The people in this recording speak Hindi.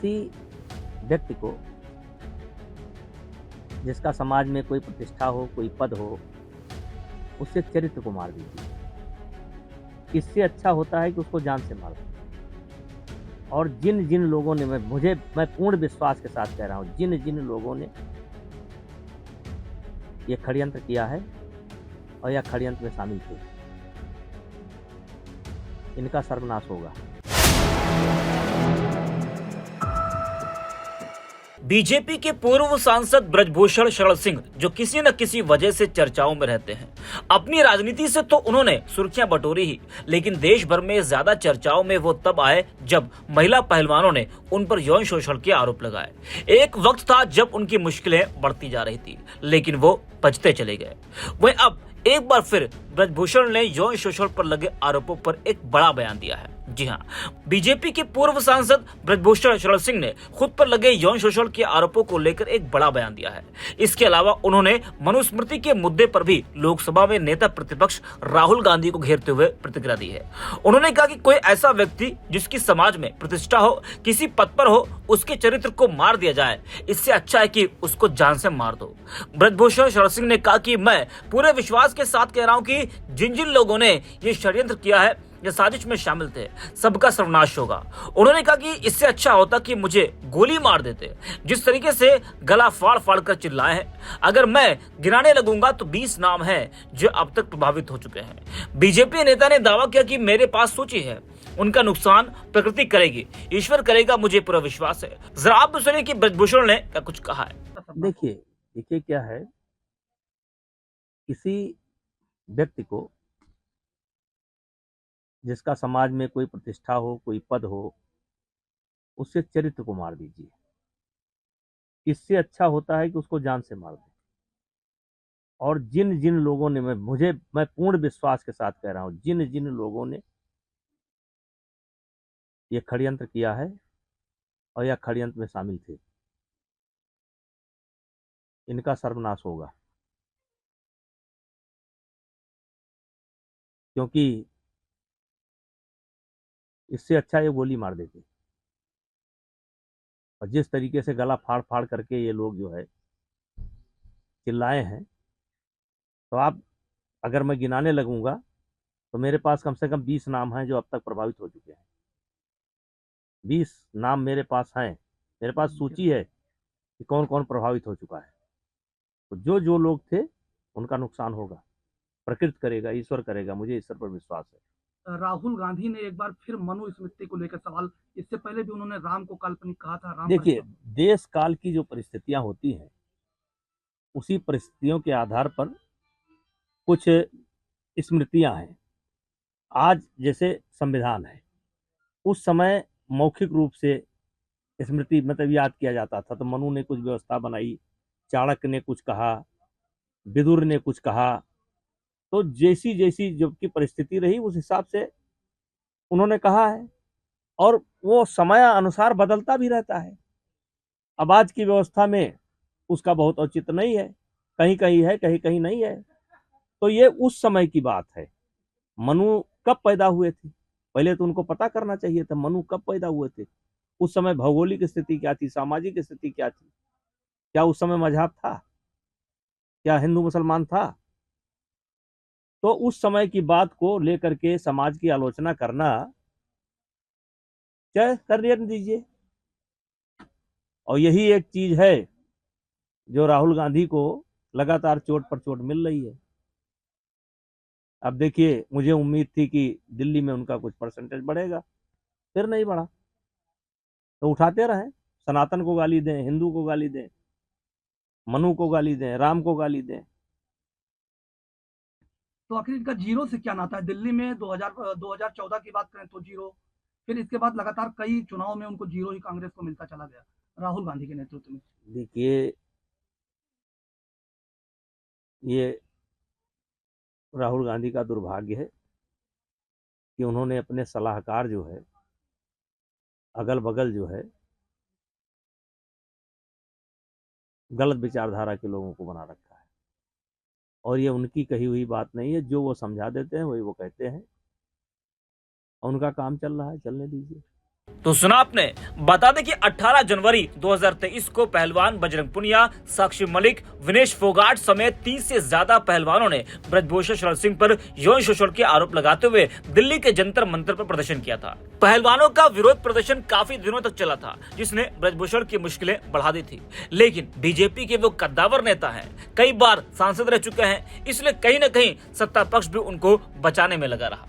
किसी व्यक्ति को जिसका समाज में कोई प्रतिष्ठा हो, कोई पद हो, उसके चरित्र को मार दीजिए। इससे अच्छा होता है कि उसको जान से मार दो। और जिन-जिन लोगों ने मैं पूर्ण विश्वास के साथ कह रहा हूँ, जिन-जिन लोगों ने ये षड्यंत्र किया है और या षड्यंत्र में शामिल थे, इनका सर्वनाश होगा। बीजेपी के पूर्व सांसद ब्रजभूषण शरण सिंह, जो किसी न किसी वजह से चर्चाओं में रहते हैं। अपनी राजनीति से तो उन्होंने सुर्खियां बटोरी ही, लेकिन देश भर में ज्यादा चर्चाओं में वो तब आए जब महिला पहलवानों ने उन पर यौन शोषण के आरोप लगाए। एक वक्त था जब उनकी मुश्किलें बढ़ती जा रही थी, लेकिन वो पचते चले गए। वहीं अब एक बार फिर ब्रजभूषण ने यौन शोषण पर लगे आरोपों पर एक बड़ा बयान दिया है। जी हां, बीजेपी के पूर्व सांसद ब्रजभूषण शरण सिंह ने खुद पर लगे यौन शोषण के आरोपों को लेकर एक बड़ा बयान दिया है। इसके अलावा उन्होंने मनुस्मृति के मुद्दे पर भी लोकसभा में नेता प्रतिपक्ष राहुल गांधी को घेरते हुए प्रतिक्रिया दी है। उन्होंने कहा कि कोई ऐसा व्यक्ति जिसकी समाज में प्रतिष्ठा हो, किसी पद पर हो, उसके चरित्र को मार दिया जाए, इससे अच्छा है कि उसको जान से मार दो। ब्रजभूषण शरण सिंह ने कहा कि मैं पूरे विश्वास के साथ कह रहा हूं कि जिन जिन लोगों ने ये षड्यंत्र किया है, ये साजिश में शामिल थे, सबका सर्वनाश होगा। उन्होंने कहा कि इससे अच्छा होता कि मुझे गोली मार देते। जिस तरीके से गला फाड़ फाड़ कर चिल्लाए हैं, अगर मैं गिनाने लगूंगा तो 20 नाम हैं जो अब तक प्रभावित हो चुके हैं। बीजेपी नेता ने दावा किया कि मेरे पास सूची है, उनका नुकसान प्रकृति करेगी, ईश्वर करेगा, मुझे पूरा विश्वास है। जरा आप भी सुनिए कि ब्रजभूषण ने क्या कुछ कहा है। देखिए क्या है, किसी व्यक्ति को जिसका समाज में कोई प्रतिष्ठा हो, कोई पद हो, उसके चरित्र को मार दीजिए। इससे अच्छा होता है कि उसको जान से मार दो। और जिन-जिन लोगों ने मैं पूर्ण विश्वास के साथ कह रहा हूँ, जिन-जिन लोगों ने ये षड्यंत्र किया है और या षड्यंत्र में शामिल थे, इनका सर्वनाश होगा। क्योंकि इससे अच्छा ये गोली मार देते। और जिस तरीके से गला फाड़-फाड़ करके ये लोग जो है चिल्लाए हैं, तो आप अगर मैं गिनाने लगूँगा तो मेरे पास कम से कम 20 नाम हैं जो अब तक प्रभावित हो चुके हैं। 20 नाम मेरे पास हैं। मेरे पास सूची है कि कौन-कौन प्रभावित हो चुका है। तो जो-जो लोग थे, उनका नुकसान होगा। प्रकृति करेगा, ईश्वर करेगा, मुझे ईश्वर पर विश्वास है। राहुल गांधी ने एक बार फिर मनुस्मृति को लेकर सवाल, इससे पहले भी उन्होंने राम को काल्पनिक कहा था। राम देखिए, देश काल की जो परिस्थितियां होती हैं, उसी परिस्थितियों के आधार पर कुछ स्मृतियां हैं। आज जैसे संविधान है, उस समय मौखिक रूप से स्मृति मतलब याद किया जाता था। तो मनु ने कुछ व्यवस्था बनाई, चाणक्य ने कुछ कहा, विदुर ने कुछ कहा। तो जैसी-जैसी जबकि परिस्थिति रही, उस हिसाब से उन्होंने कहा है और वो समय अनुसार बदलता भी रहता है। अब आज की व्यवस्था में उसका बहुत औचित्य नहीं है, कहीं-कहीं है, कहीं-कहीं नहीं है। तो ये उस समय की बात है। मनु कब पैदा हुए थे? पहले तो उनको पता करना चाहिए था, मनु कब पैदा हुए थे? उस समय भौगोलिक स्थिति क्या थी? सामाजिक स्थिति क्या थी? क्या उस समय मज़हब था? क्या हिंदू मुसलमान था? तो उस समय की बात को लेकर के समाज की आलोचना करना, चाहे करने दीजिए। और यही एक चीज़ है जो राहुल गांधी को लगातार चोट पर चोट मिल रही है। अब देखिए, मुझे उम्मीद थी कि दिल्ली में उनका कुछ परसेंटेज बढ़ेगा, फिर नहीं बढ़ा। तो उठाते रहें, सनातन को गाली दें, हिंदू को गाली दें, मनु को गाली दें, राम को गाली दें। तो आखिर इनका जीरो से क्या नाता है? दिल्ली में 2014 की बात करें तो जीरो, फिर इसके बाद लगातार कई चुनाव में उनको जीरो ही कांग्रेस को मिलता चला गया राहुल गांधी के नेतृत्व में। देखिए, ये राहुल गांधी का दुर्भाग्य है कि उन्होंने अपने सलाहकार जो है, अगल-बगल जो है, गलत विचारधारा के लोगों को बना रखा है। और ये उनकी कही हुई बात नहीं है, जो वो समझा देते हैं वही वो कहते हैं। और उनका काम चल रहा है, चलने दीजिए। तो सुना आपने। बता दें कि 18 जनवरी 2023 को पहलवान बजरंग पुनिया, साक्षी मलिक, विनेश फोगाट समेत 30 से ज्यादा पहलवानों ने ब्रजभूषण शरण सिंह पर यौन शोषण के आरोप लगाते हुए दिल्ली के जंतर मंतर पर प्रदर्शन किया था। पहलवानों का विरोध प्रदर्शन काफी दिनों तक चला था, जिसने ब्रजभूषण की मुश्किलें बढ़ा दी थी। लेकिन बीजेपी के वो कद्दावर नेता हैं, कई बार सांसद रह चुके हैं, इसलिए कहीं न कहीं सत्ता पक्ष भी उनको बचाने में लगा रहा।